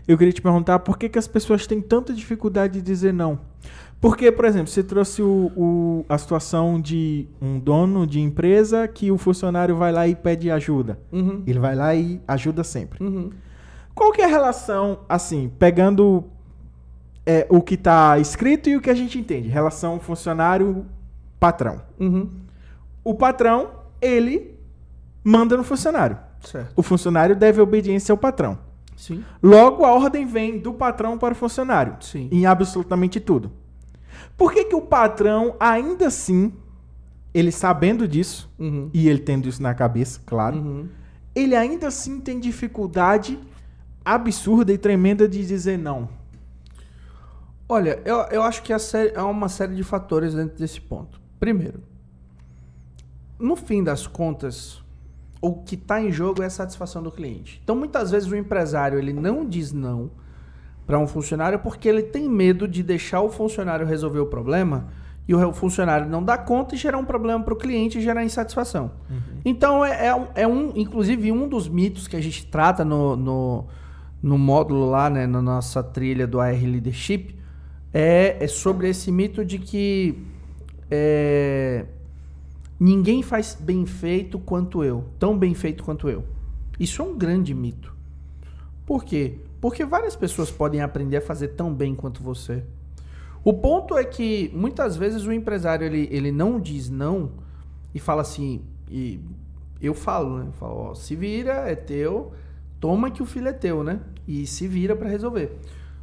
Eu queria te perguntar por que as pessoas têm tanta dificuldade de dizer não. Porque, por exemplo, você trouxe a situação de um dono de empresa que o funcionário vai lá e pede ajuda. Ele vai lá e ajuda sempre. Qual que é a relação, assim, pegando o que está escrito e o que a gente entende? Relação funcionário-patrão. O patrão, ele manda no funcionário. Certo. O funcionário deve obediência ao patrão. Sim. Logo, a ordem vem do patrão para o funcionário. Sim. Em absolutamente tudo. Por que o patrão, ainda assim, ele sabendo disso, e ele tendo isso na cabeça, claro, ele ainda assim tem dificuldade absurda e tremenda de dizer não? Olha, eu acho que há uma série de fatores dentro desse ponto. Primeiro, no fim das contas, o que está em jogo é a satisfação do cliente. Então, muitas vezes o empresário ele não diz não para um funcionário porque ele tem medo de deixar o funcionário resolver o problema e o funcionário não dá conta e gerar um problema para o cliente e gerar insatisfação. Então, inclusive, um dos mitos que a gente trata no módulo lá, né, na nossa trilha do AR Leadership, é sobre esse mito de que ninguém faz bem feito quanto eu, tão bem feito quanto eu. Isso é um grande mito. Por quê? Porque várias pessoas podem aprender a fazer tão bem quanto você. O ponto é que muitas vezes o empresário ele não diz não e fala assim, e eu falo, né? Eu falo, ó, se vira, é teu, toma que o filho é teu, né? E se vira para resolver.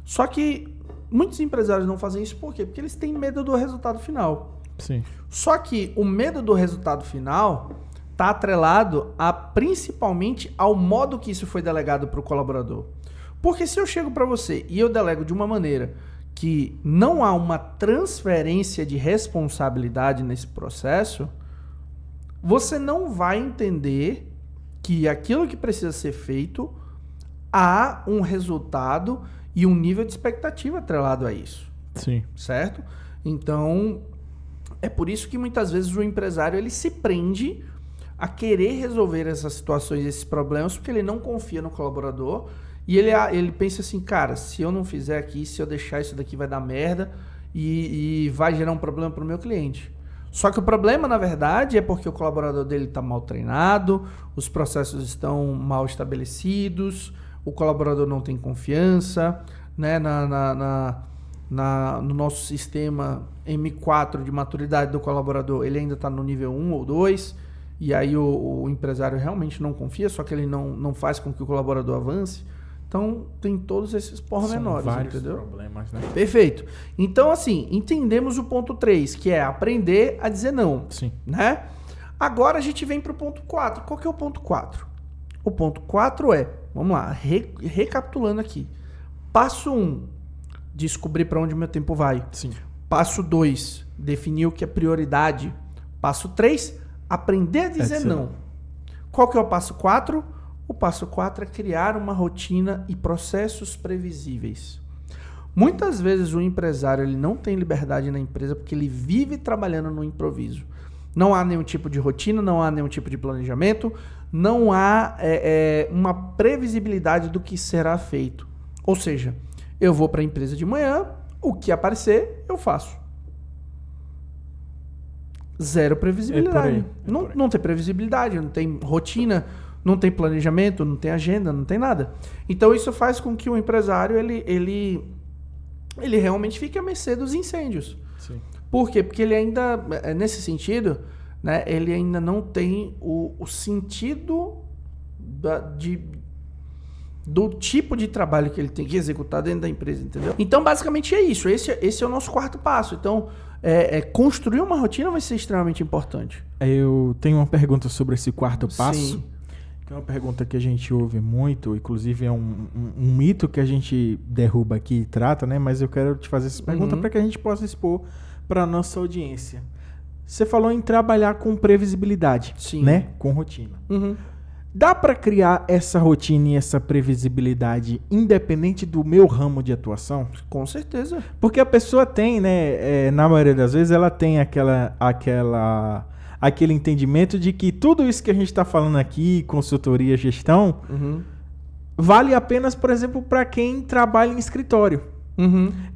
Só que muitos empresários não fazem isso por quê? Porque eles têm medo do resultado final. Sim. Só que o medo do resultado final está atrelado principalmente ao modo que isso foi delegado para o colaborador. Porque se eu chego para você e eu delego de uma maneira que não há uma transferência de responsabilidade nesse processo, você não vai entender que aquilo que precisa ser feito há um resultado e um nível de expectativa atrelado a isso. Sim. Certo? Então, é por isso que muitas vezes o empresário ele se prende a querer resolver essas situações, esses problemas, porque ele não confia no colaborador e ele pensa assim, cara, se eu não fizer aqui, se eu deixar isso daqui vai dar merda e vai gerar um problema para o meu cliente. Só que o problema, na verdade, é porque o colaborador dele está mal treinado, os processos estão mal estabelecidos, o colaborador não tem confiança, né, no nosso sistema M4 de maturidade do colaborador, ele ainda está no nível 1 ou 2, e aí o empresário realmente não confia, só que ele não faz com que o colaborador avance. Então, tem todos esses pormenores, São vários entendeu? problemas, né? Perfeito. Então, assim, entendemos o ponto 3, que é aprender a dizer não. Sim. Né? Agora a gente vem para o ponto 4. Qual que é o ponto 4? O ponto 4 é, vamos lá, recapitulando aqui. Passo 1, descobrir para onde meu tempo vai. Sim. Passo 2, definir o que é prioridade. Passo 3, aprender a dizer não. Qual que é o passo 4? O passo 4 é criar uma rotina e processos previsíveis. Muitas vezes o empresário ele não tem liberdade na empresa porque ele vive trabalhando no improviso. Não há nenhum tipo de rotina, não há nenhum tipo de planejamento, não há uma previsibilidade do que será feito. Ou seja, eu vou para a empresa de manhã, o que aparecer, eu faço. Zero previsibilidade. Não tem previsibilidade, não tem rotina, não tem planejamento, não tem agenda, não tem nada. Então isso faz com que o empresário ele realmente fique à mercê dos incêndios. Sim. Por quê? Porque ele ainda, nesse sentido, né, ele ainda não tem o sentido do tipo de trabalho que ele tem que executar dentro da empresa, entendeu? Então, basicamente é isso. Esse é o nosso quarto passo. Então, construir uma rotina vai ser extremamente importante. Eu tenho uma pergunta sobre esse quarto passo. Sim. Que é uma pergunta que a gente ouve muito, inclusive é um mito que a gente derruba aqui e trata, né? Mas eu quero te fazer essa pergunta para que a gente possa expor para a nossa audiência. Você falou em trabalhar com previsibilidade, Sim. né? Com rotina. Uhum. Dá para criar essa rotina e essa previsibilidade independente do meu ramo de atuação? Com certeza. Porque a pessoa tem, né? Na maioria das vezes, ela tem aquele entendimento de que tudo isso que a gente está falando aqui, consultoria, gestão, vale apenas, por exemplo, para quem trabalha em escritório.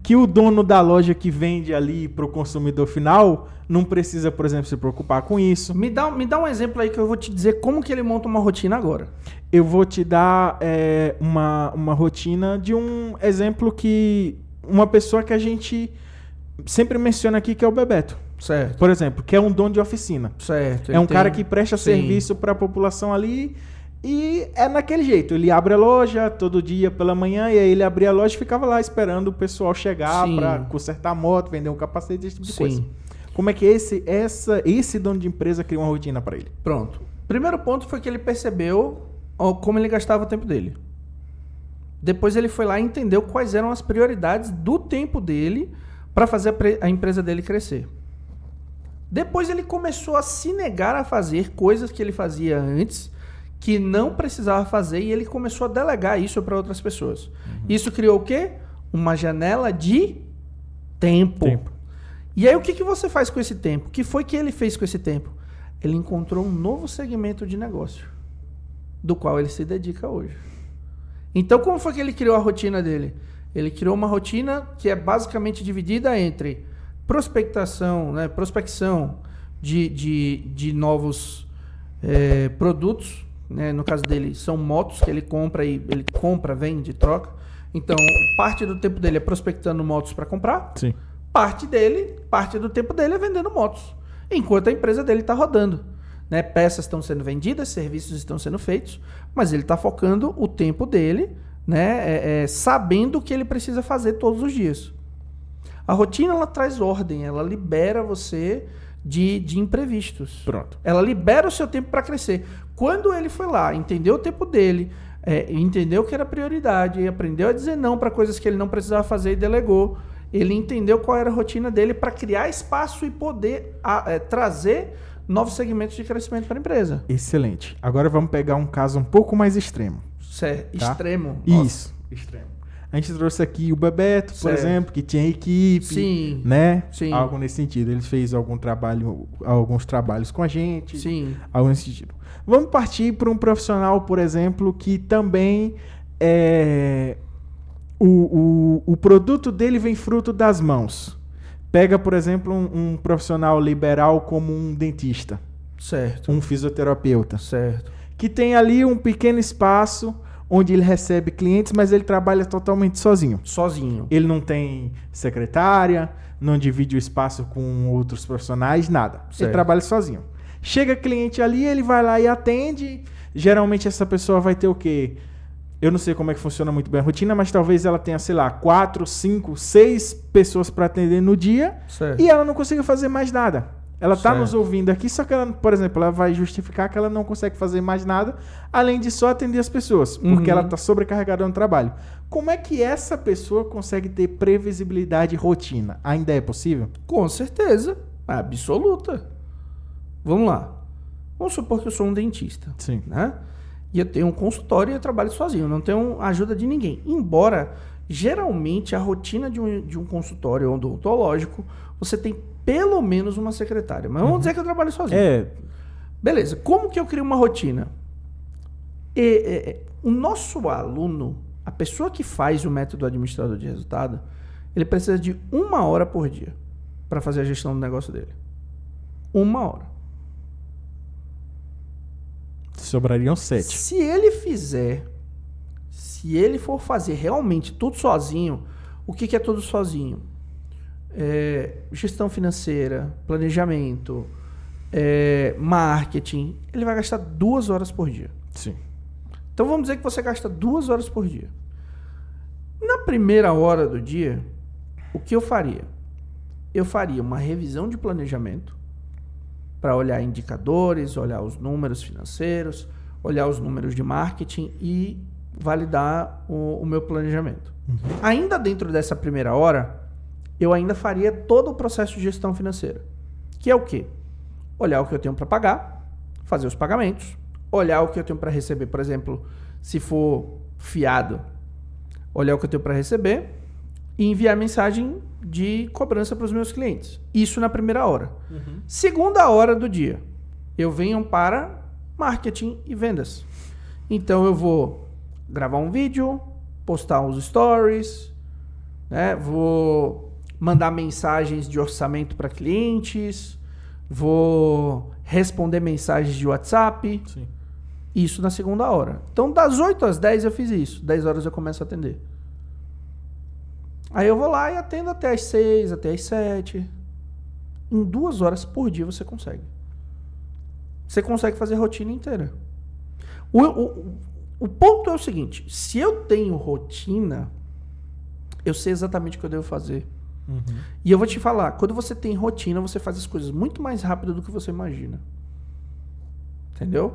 Que o dono da loja que vende ali para o consumidor final não precisa, por exemplo, se preocupar com isso. Me dá um exemplo aí que eu vou te dizer como que ele monta uma rotina agora. Eu vou te dar uma rotina de um exemplo que uma pessoa que a gente sempre menciona aqui, que é o Bebeto. Certo. Por exemplo, que é um dono de oficina. Certo. É um cara que presta serviço para a população ali e é naquele jeito. Ele abre a loja todo dia pela manhã e aí ele abria a loja e ficava lá esperando o pessoal chegar para consertar a moto, vender um capacete, esse tipo de coisa. Como é que esse dono de empresa cria uma rotina para ele? Pronto. Primeiro ponto foi que ele percebeu como ele gastava o tempo dele. Depois ele foi lá e entendeu quais eram as prioridades do tempo dele para fazer a empresa dele crescer. Depois ele começou a se negar a fazer coisas que ele fazia antes, que não precisava fazer, e ele começou a delegar isso para outras pessoas. Isso criou o quê? Uma janela de tempo. E aí o que você faz com esse tempo? O que foi que ele fez com esse tempo? Ele encontrou um novo segmento de negócio, do qual ele se dedica hoje. Então como foi que ele criou a rotina dele? Ele criou uma rotina que é basicamente dividida entre prospecção de novos produtos, né? No caso dele são motos que ele compra, vende, troca. Então parte do tempo dele é prospectando motos para comprar. Sim. Parte do tempo dele é vendendo motos, enquanto a empresa dele está rodando, né? Peças estão sendo vendidas, serviços estão sendo feitos, mas ele está focando o tempo dele, né? Sabendo o que ele precisa fazer todos os dias. A rotina ela traz ordem, ela libera você de imprevistos. Pronto. Ela libera o seu tempo para crescer. Quando ele foi lá, entendeu o tempo dele, entendeu que era prioridade, aprendeu a dizer não para coisas que ele não precisava fazer e delegou, ele entendeu qual era a rotina dele para criar espaço e poder trazer novos segmentos de crescimento para a empresa. Excelente. Agora vamos pegar um caso um pouco mais extremo. Certo. Tá? Extremo. Isso. Extremo. A gente trouxe aqui o Bebeto, por exemplo, que tinha equipe, Sim. né? Sim. Algo nesse sentido. Ele fez alguns trabalhos com a gente. Sim. Algo nesse sentido. Vamos partir para um profissional, por exemplo, que também o produto dele vem fruto das mãos. Pega, por exemplo, um profissional liberal como um dentista. Certo. Um fisioterapeuta. Certo. Que tem ali um pequeno espaço onde ele recebe clientes, mas ele trabalha totalmente sozinho. Sozinho. Ele não tem secretária, não divide o espaço com outros profissionais, nada. Certo. Ele trabalha sozinho. Chega cliente ali, ele vai lá e atende. Geralmente essa pessoa vai ter o quê? Eu não sei como é que funciona muito bem a rotina, mas talvez ela tenha, sei lá, 4, 5, 6 pessoas para atender no dia. Certo. E ela não consiga fazer mais nada. Ela está Certo. nos ouvindo aqui, só que ela, por exemplo, ela vai justificar que ela não consegue fazer mais nada, além de só atender as pessoas, porque ela está sobrecarregada no trabalho. Como é que essa pessoa consegue ter previsibilidade e rotina? Ainda é possível? Com certeza. Absoluta. Vamos lá. Vamos supor que eu sou um dentista. Sim. Né? E eu tenho um consultório e eu trabalho sozinho. Não tenho ajuda de ninguém. Embora, geralmente, a rotina de um consultório odontológico, você tem pelo menos uma secretária. Mas vamos dizer que eu trabalho sozinho. Beleza. Como que eu crio uma rotina? O nosso aluno, a pessoa que faz o método administrador de resultado, ele precisa de 1 hora por dia para fazer a gestão do negócio dele. 1 hora. Sobrariam 7. Se ele for fazer realmente tudo sozinho, o que é tudo sozinho? Gestão financeira, planejamento, marketing, ele vai gastar 2 horas por dia. Sim. Então vamos dizer que você gasta 2 horas por dia. Na primeira hora do dia, o que eu faria? Eu faria uma revisão de planejamento para olhar indicadores, olhar os números financeiros, olhar os números de marketing e validar o meu planejamento. Ainda dentro dessa primeira hora, eu ainda faria todo o processo de gestão financeira. Que é o quê? Olhar o que eu tenho para pagar, fazer os pagamentos, olhar o que eu tenho para receber, por exemplo, se for fiado, olhar o que eu tenho para receber e enviar mensagem de cobrança para os meus clientes. Isso na primeira hora. Segunda hora do dia, eu venho para marketing e vendas. Então eu vou gravar um vídeo, postar uns stories, né? Vou mandar mensagens de orçamento para clientes, vou responder mensagens de WhatsApp. Sim. Isso na segunda hora. Então, das 8 às 10 eu fiz isso. 10 horas eu começo a atender. Aí eu vou lá e atendo até às 6, até às 7. Em 2 horas por dia você consegue. Você consegue fazer a rotina inteira. O ponto é o seguinte. Se eu tenho rotina, eu sei exatamente o que eu devo fazer. E eu vou te falar, quando você tem rotina, você faz as coisas muito mais rápido do que você imagina. Entendeu?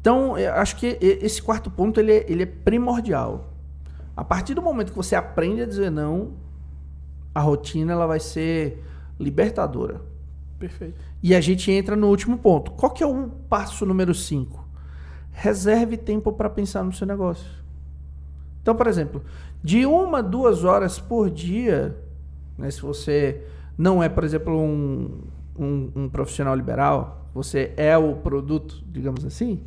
Então, eu acho que esse quarto ponto ele é primordial. A partir do momento que você aprende a dizer não, a rotina ela vai ser libertadora. Perfeito. E a gente entra no último ponto. Qual que é o passo número 5? Reserve tempo para pensar no seu negócio. Então, por exemplo, de 1 a 2 horas por dia, né, se você não é, por exemplo, um profissional liberal, você é o produto, digamos assim,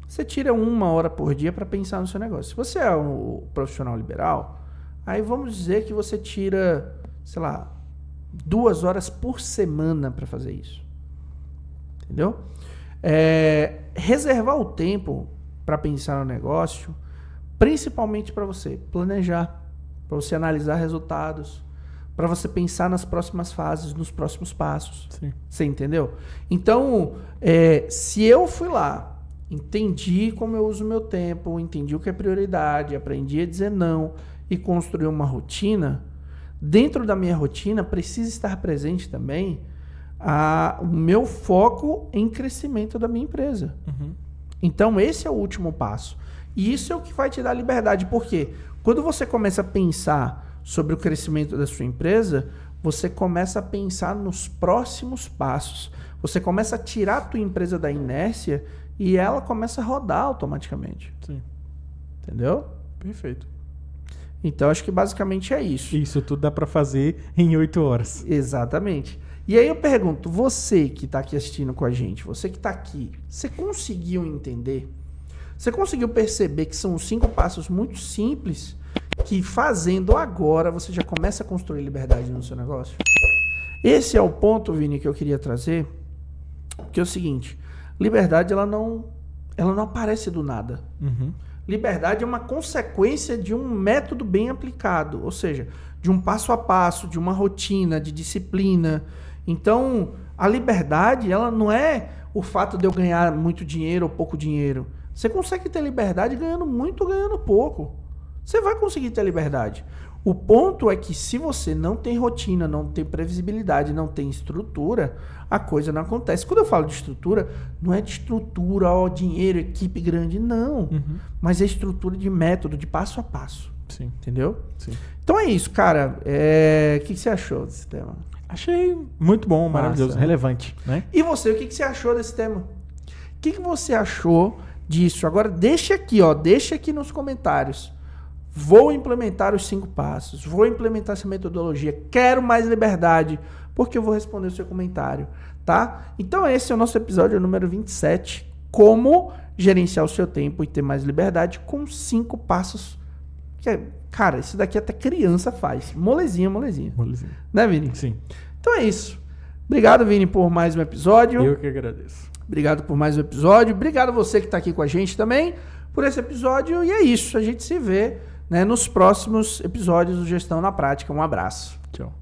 você tira 1 hora por dia para pensar no seu negócio. Se você é um profissional liberal, aí vamos dizer que você tira, sei lá, 2 horas por semana para fazer isso. Entendeu? Reservar o tempo para pensar no negócio, principalmente para você planejar, para você analisar resultados, para você pensar nas próximas fases, nos próximos passos. Sim. Você entendeu? Então, se eu fui lá, entendi como eu uso o meu tempo, entendi o que é prioridade, aprendi a dizer não e construir uma rotina, dentro da minha rotina precisa estar presente também o meu foco em crescimento da minha empresa. Então, esse é o último passo. E isso é o que vai te dar liberdade. Porque quando você começa a pensar sobre o crescimento da sua empresa, você começa a pensar nos próximos passos. Você começa a tirar a tua empresa da inércia e ela começa a rodar automaticamente. Sim. Entendeu? Perfeito. Então, acho que basicamente é isso. Isso tudo dá para fazer em 8 horas. Exatamente. E aí eu pergunto, você que está aqui assistindo com a gente, você que está aqui, você conseguiu entender? Você conseguiu perceber que são 5 passos muito simples que fazendo agora você já começa a construir liberdade no seu negócio? Esse é o ponto, Vini, que eu queria trazer, que é o seguinte, liberdade ela não ela não aparece do nada. Liberdade é uma consequência de um método bem aplicado, ou seja, de um passo a passo, de uma rotina, de disciplina. Então, a liberdade, ela não é o fato de eu ganhar muito dinheiro ou pouco dinheiro. Você consegue ter liberdade ganhando muito ou ganhando pouco. Você vai conseguir ter liberdade. O ponto é que se você não tem rotina, não tem previsibilidade, não tem estrutura, a coisa não acontece. Quando eu falo de estrutura, não é de estrutura, dinheiro, equipe grande, não. Mas é estrutura de método, de passo a passo. Sim. Entendeu? Sim. Então é isso, cara. O que você achou desse tema? Achei muito bom, maravilhoso, Massa. relevante, né? E você, o que você achou desse tema? O que você achou disso? Agora deixa aqui nos comentários. Vou implementar os 5 passos, vou implementar essa metodologia, quero mais liberdade, porque eu vou responder o seu comentário, tá? Então esse é o nosso episódio número 27, como gerenciar o seu tempo e ter mais liberdade com 5 passos. Cara, isso daqui até criança faz, molezinha. Né, Vini? Sim. Então é isso. Obrigado, Vini, por mais um episódio. Eu que agradeço. Obrigado por mais um episódio. Obrigado você que está aqui com a gente também por esse episódio. E é isso. A gente se vê, né, nos próximos episódios do Gestão na Prática. Um abraço. Tchau.